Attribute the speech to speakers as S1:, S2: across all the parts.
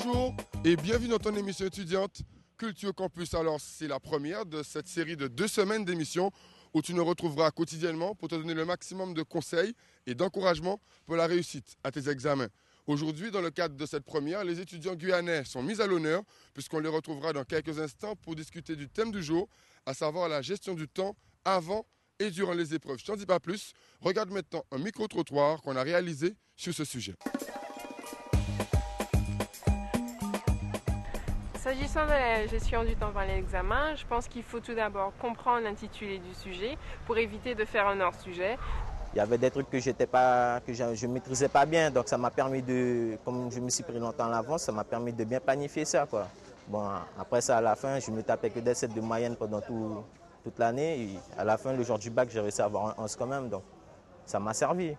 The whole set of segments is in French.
S1: Bonjour et bienvenue dans ton émission étudiante Culture Campus. Alors c'est la première de cette série de 2 semaines d'émissions où tu nous retrouveras quotidiennement pour te donner le maximum de conseils et d'encouragement pour la réussite à tes examens. Aujourd'hui, dans le cadre de cette première, les étudiants guyanais sont mis à l'honneur puisqu'on les retrouvera dans quelques instants pour discuter du thème du jour, à savoir la gestion du temps avant et durant les épreuves. Je t'en dis pas plus, regarde maintenant un micro-trottoir qu'on a réalisé sur ce sujet.
S2: S'agissant de la gestion du temps pendant l'examen, je pense qu'il faut tout d'abord comprendre l'intitulé du sujet pour éviter de faire un hors-sujet.
S3: Il y avait des trucs que je maîtrisais pas bien, donc ça m'a permis de, comme je me suis pris longtemps à l'avance, ça m'a permis de bien planifier ça, quoi. Bon, après ça, à la fin, je ne me tapais que des 7 de moyenne pendant toute l'année. Et à la fin, le jour du bac, j'ai réussi à avoir un 11 quand même, donc ça m'a servi.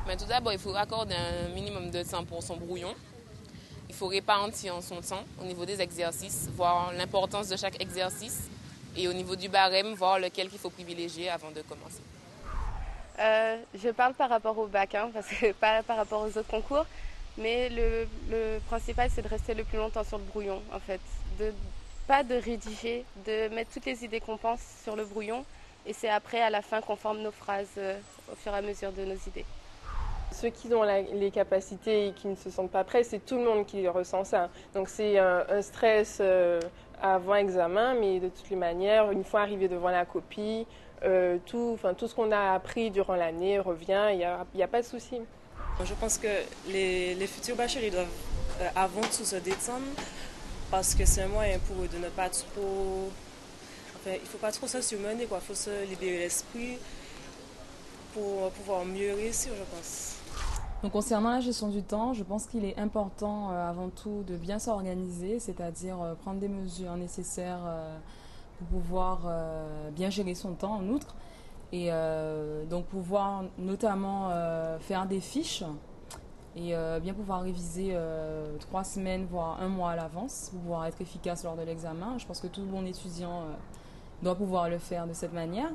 S4: Mais tout d'abord, il faut accorder un minimum de temps pour son brouillon. Il faut répartir son temps au niveau des exercices, voir l'importance de chaque exercice et au niveau du barème, voir lequel qu'il faut privilégier avant de commencer.
S5: Je parle par rapport au bac, parce que pas par rapport aux autres concours, mais le principal c'est de rester le plus longtemps sur le brouillon en fait, pas de rédiger, de mettre toutes les idées qu'on pense sur le brouillon et c'est après à la fin qu'on forme nos phrases au fur et à mesure de nos idées.
S2: Ceux qui ont les capacités et qui ne se sentent pas prêts, c'est tout le monde qui ressent ça. Donc c'est un stress avant examen, mais de toutes les manières, une fois arrivé devant la copie, tout ce qu'on a appris durant l'année revient, il n'y a pas de souci.
S6: Je pense que les futurs bacheliers doivent avant tout se détendre parce que c'est un moyen pour eux de ne pas trop... Enfin, il ne faut pas trop se surmener, il faut se libérer l'esprit pour pouvoir mieux réussir, je pense.
S7: Donc concernant la gestion du temps, je pense qu'il est important avant tout de bien s'organiser, c'est-à-dire prendre des mesures nécessaires pour pouvoir bien gérer son temps en outre et donc pouvoir notamment faire des fiches et bien pouvoir réviser 3 semaines voire 1 mois à l'avance pour pouvoir être efficace lors de l'examen. Je pense que tout bon étudiant doit pouvoir le faire de cette manière.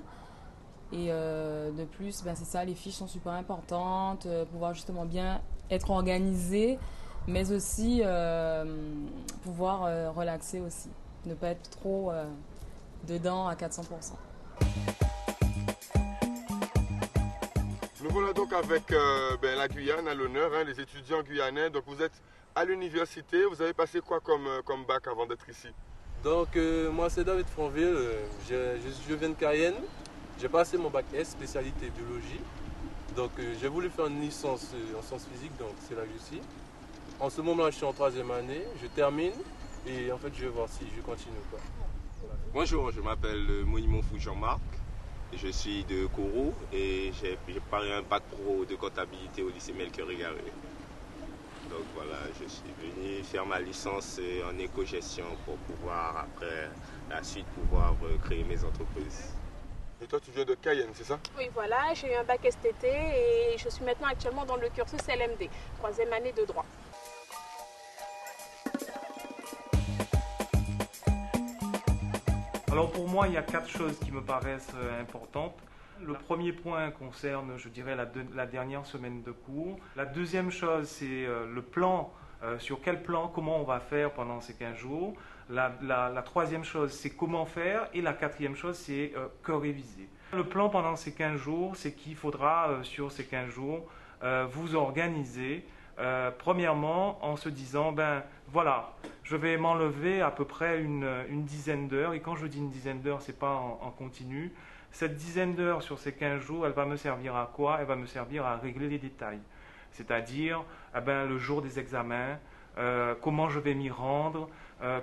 S7: Et de plus, c'est ça, les fiches sont super importantes, pouvoir justement bien être organisé, mais aussi pouvoir relaxer aussi, ne pas être trop dedans à 400%.
S1: Nous voilà donc avec la Guyane à l'honneur, les étudiants guyanais. Donc vous êtes à l'université, vous avez passé quoi comme bac avant d'être ici?
S8: Donc moi c'est David Franville, je viens de Cayenne. J'ai passé mon bac S, spécialité biologie. Donc j'ai voulu faire une licence en sciences physiques, donc c'est là que je suis. En ce moment, je suis en 3e année, je termine et en fait je vais voir si je continue ou pas.
S9: Bonjour, je m'appelle Moïmon Fou Jean-Marc, je suis de Kourou et j'ai préparé un bac pro de comptabilité au lycée Melchior Égaré. Donc voilà, je suis venu faire ma licence en éco-gestion pour pouvoir après la suite pouvoir créer mes entreprises.
S1: Et toi, tu viens de Cayenne, c'est ça?
S10: Oui, voilà, j'ai eu un bac STT et je suis maintenant actuellement dans le cursus LMD, 3e année de droit.
S11: Alors pour moi, il y a 4 choses qui me paraissent importantes. Le premier point concerne, je dirais, la dernière semaine de cours. La deuxième chose, c'est le plan. Sur quel plan, comment on va faire pendant ces 15 jours. La troisième chose, c'est comment faire. Et la quatrième chose, c'est que réviser. Le plan pendant ces 15 jours, c'est qu'il faudra, sur ces 15 jours, vous organiser. Premièrement, en se disant, voilà, je vais m'enlever à peu près une dizaine d'heures. Et quand je dis une dizaine d'heures, ce n'est pas en continu. Cette dizaine d'heures sur ces 15 jours, elle va me servir à quoi? Elle va me servir à régler les détails. C'est-à-dire le jour des examens, comment je vais m'y rendre,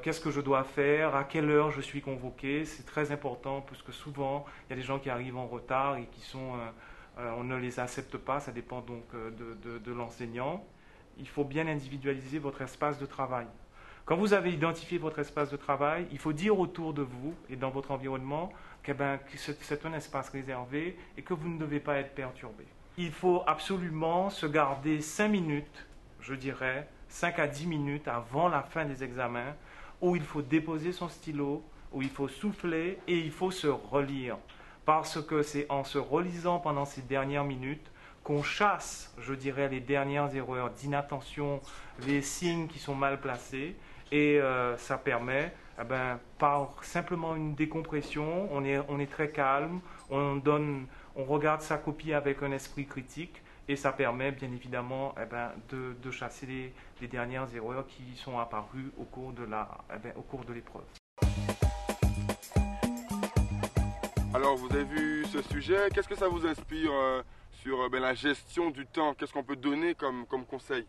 S11: qu'est-ce que je dois faire, à quelle heure je suis convoqué. C'est très important parce que souvent, il y a des gens qui arrivent en retard et qui sont, on ne les accepte pas, ça dépend donc de l'enseignant. Il faut bien individualiser votre espace de travail. Quand vous avez identifié votre espace de travail, il faut dire autour de vous et dans votre environnement que c'est un espace réservé et que vous ne devez pas être perturbé. Il faut absolument se garder 5 minutes, je dirais, 5 à 10 minutes avant la fin des examens, où il faut déposer son stylo, où il faut souffler et il faut se relire. Parce que c'est en se relisant pendant ces dernières minutes qu'on chasse, je dirais, les dernières erreurs d'inattention, les signes qui sont mal placés. Et ça permet, par simplement une décompression, on est très calme, on regarde sa copie avec un esprit critique. Et ça permet bien évidemment de chasser les dernières erreurs qui sont apparues au cours de l'épreuve.
S1: Alors vous avez vu ce sujet, qu'est-ce que ça vous inspire sur la gestion du temps? Qu'est-ce qu'on peut donner comme conseil?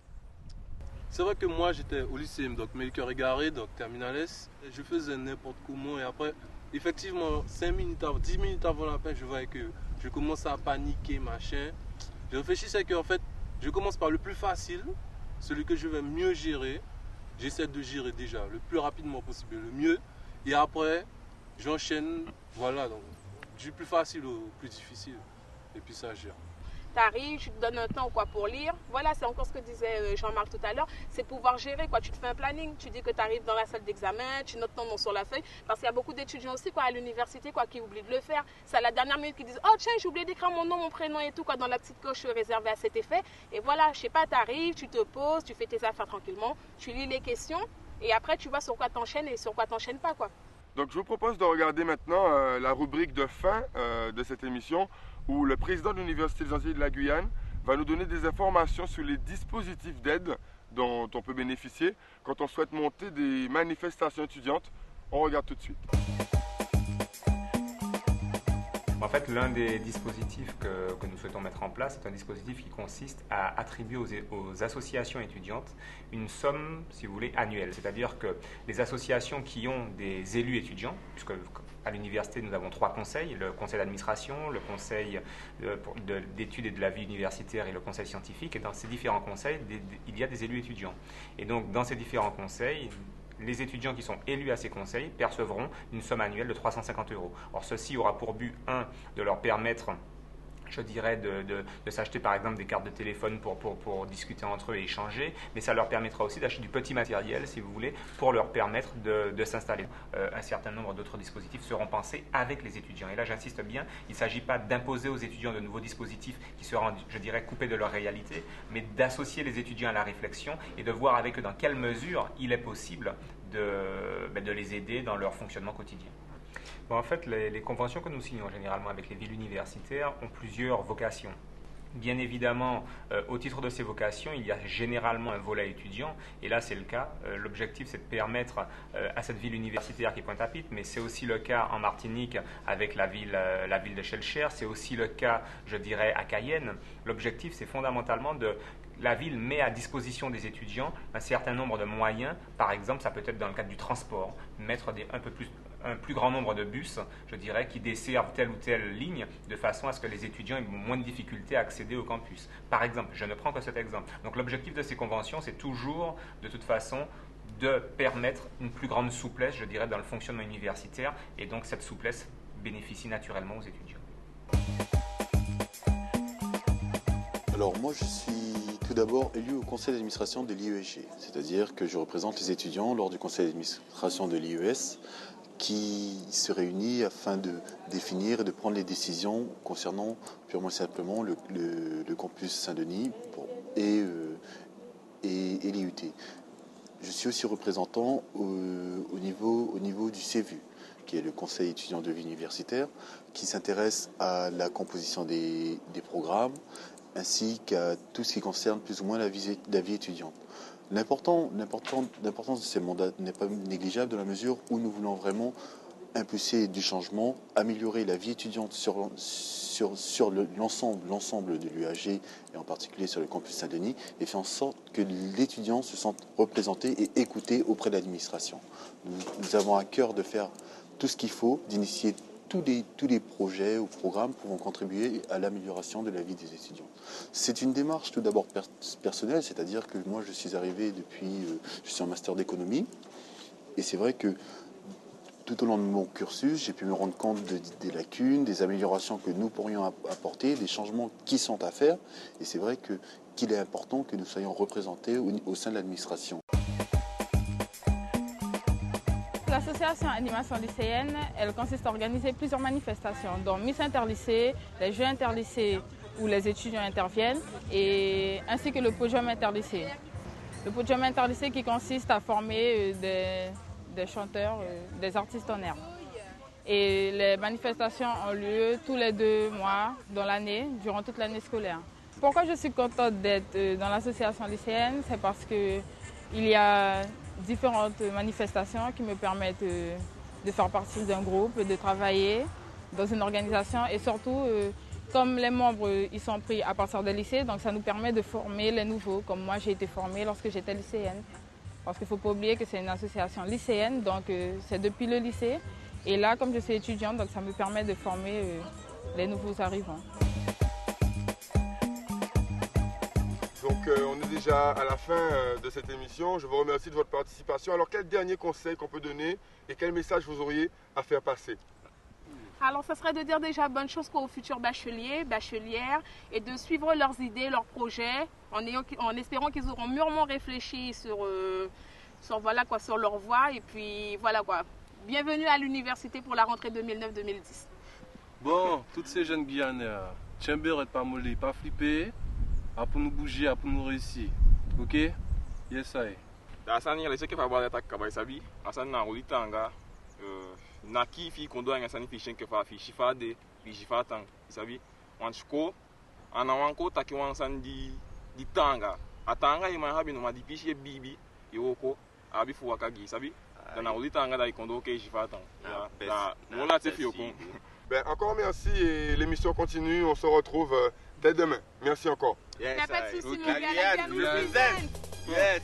S8: C'est vrai que moi j'étais au lycée, donc Melchior Égaré, donc terminal S. Je faisais n'importe comment et après, effectivement, 10 minutes avant la fin, je voyais que je commençais à paniquer, machin. Je réfléchissais qu'en fait, je commence par le plus facile, celui que je vais mieux gérer. J'essaie de gérer déjà le plus rapidement possible, le mieux. Et après, j'enchaîne, voilà, donc du plus facile au plus difficile. Et puis ça gère.
S10: Tu arrives, tu te donnes un temps pour lire. Voilà, c'est encore ce que disait Jean-Marc tout à l'heure. C'est pouvoir gérer. Tu te fais un planning. Tu dis que tu arrives dans la salle d'examen, tu notes ton nom sur la feuille. Parce qu'il y a beaucoup d'étudiants aussi à l'université qui oublient de le faire. C'est à la dernière minute qu'ils disent « Oh tiens, j'ai oublié d'écrire mon nom, mon prénom et tout dans la petite coche réservée à cet effet. » Et voilà, je sais pas, tu arrives, tu te poses, tu fais tes affaires tranquillement, tu lis les questions et après tu vois sur quoi t'enchaînes et sur quoi t'enchaînes pas.
S1: Donc je vous propose de regarder maintenant la rubrique de fin de cette émission où le président de l'Université des Antilles de la Guyane va nous donner des informations sur les dispositifs d'aide dont on peut bénéficier quand on souhaite monter des manifestations étudiantes. On regarde tout de suite.
S12: En fait, l'un des dispositifs que nous souhaitons mettre en place est un dispositif qui consiste à attribuer aux associations étudiantes une somme, si vous voulez, annuelle. C'est-à-dire que les associations qui ont des élus étudiants, puisque à l'université nous avons 3 conseils, le conseil d'administration, le conseil d'études et de la vie universitaire et le conseil scientifique. Et dans ces différents conseils, il y a des élus étudiants. Et donc, dans ces différents conseils, les étudiants qui sont élus à ces conseils percevront une somme annuelle de 350 €. Or, ceci aura pour but, de leur permettre, je dirais, de s'acheter par exemple des cartes de téléphone pour discuter entre eux et échanger, mais ça leur permettra aussi d'acheter du petit matériel, si vous voulez, pour leur permettre de s'installer. Un certain nombre d'autres dispositifs seront pensés avec les étudiants. Et là, j'insiste bien, il ne s'agit pas d'imposer aux étudiants de nouveaux dispositifs qui seront, je dirais, coupés de leur réalité, mais d'associer les étudiants à la réflexion et de voir avec eux dans quelle mesure il est possible de les aider dans leur fonctionnement quotidien. En fait, les conventions que nous signons généralement avec les villes universitaires ont plusieurs vocations. Bien évidemment, au titre de ces vocations, il y a généralement un volet étudiant, et là c'est le cas. L'objectif c'est de permettre à cette ville universitaire qui est Pointe-à-Pitre, mais c'est aussi le cas en Martinique avec la ville de Schellcher, c'est aussi le cas, je dirais, à Cayenne. L'objectif c'est fondamentalement la ville met à disposition des étudiants un certain nombre de moyens. Par exemple, ça peut être dans le cadre du transport, mettre un plus grand nombre de bus, je dirais, qui desservent telle ou telle ligne, de façon à ce que les étudiants aient moins de difficultés à accéder au campus. Par exemple, je ne prends que cet exemple. Donc l'objectif de ces conventions, c'est toujours, de toute façon, de permettre une plus grande souplesse, je dirais, dans le fonctionnement universitaire, et donc cette souplesse bénéficie naturellement aux étudiants.
S13: Alors moi, je suis tout d'abord élu au conseil d'administration de l'IESG, c'est-à-dire que je représente les étudiants lors du conseil d'administration de l'IES, qui se réunit afin de définir et de prendre les décisions concernant purement et simplement le campus Saint-Denis et l'IUT. Je suis aussi représentant au niveau du CEVU, qui est le conseil étudiant de vie universitaire, qui s'intéresse à la composition des programmes, ainsi qu'à tout ce qui concerne plus ou moins la vie étudiante. L'importance de ces mandats n'est pas négligeable dans la mesure où nous voulons vraiment impulser du changement, améliorer la vie étudiante sur l'ensemble de l'UAG et en particulier sur le campus Saint-Denis et faire en sorte que l'étudiant se sente représenté et écouté auprès de l'administration. Nous avons à cœur de faire tout ce qu'il faut, d'initier tous les projets ou programmes pouvant contribuer à l'amélioration de la vie des étudiants. C'est une démarche tout d'abord personnelle, c'est-à-dire que moi je suis arrivé je suis en master d'économie et c'est vrai que tout au long de mon cursus, j'ai pu me rendre compte des lacunes, des améliorations que nous pourrions apporter, des changements qui sont à faire et c'est vrai qu'il est important que nous soyons représentés au sein de l'administration.
S14: L'association Animation lycéenne, elle consiste à organiser plusieurs manifestations, dont Miss Interlycée, les Jeux interlycées où les étudiants interviennent, et ainsi que le podium interlycée. Le podium interlycée qui consiste à former des chanteurs, des artistes en herbe. Et les manifestations ont lieu tous les 2 mois dans l'année, durant toute l'année scolaire. Pourquoi je suis contente d'être dans l'association lycéenne? C'est parce qu'il y a différentes manifestations qui me permettent de faire partie d'un groupe, de travailler dans une organisation et surtout, comme les membres ils sont pris à partir des lycées, donc ça nous permet de former les nouveaux, comme moi j'ai été formée lorsque j'étais lycéenne. Parce qu'il ne faut pas oublier que c'est une association lycéenne, donc c'est depuis le lycée. Et là, comme je suis étudiante, donc ça me permet de former les nouveaux arrivants.
S1: Donc on est déjà à la fin de cette émission. Je vous remercie de votre participation. Alors quel dernier conseil qu'on peut donner et quel message vous auriez à faire passer?
S10: Alors, ce serait de dire déjà bonne chose aux futurs bacheliers, bachelières, et de suivre leurs idées, leurs projets, en espérant qu'ils auront mûrement réfléchi sur leur voie. Et puis, voilà quoi. Bienvenue à l'université pour la rentrée 2009-2010.
S8: Bon, toutes ces jeunes Guyanais, Chamber et pas molly, pas flipper, pour nous bouger, pour nous réussir. Ok? Yes, I.
S15: Asani les que fa ba ta ka ba sabi asani na ulitanga na kifi kondo anga sani fishen ke fa fi shifa de fi shifa tang sabi wanchko ana wanko taki wan sandi di tanga atanga ima habi no madi pishi bibi yoko abi fu wakagi sabi na ulitanga da kondo ke shifa tang la mola te fi okon.
S1: Ben encore merci et l'émission continue, on se retrouve dès demain. Merci encore.
S10: Yes, pas de soucis,
S15: Yes.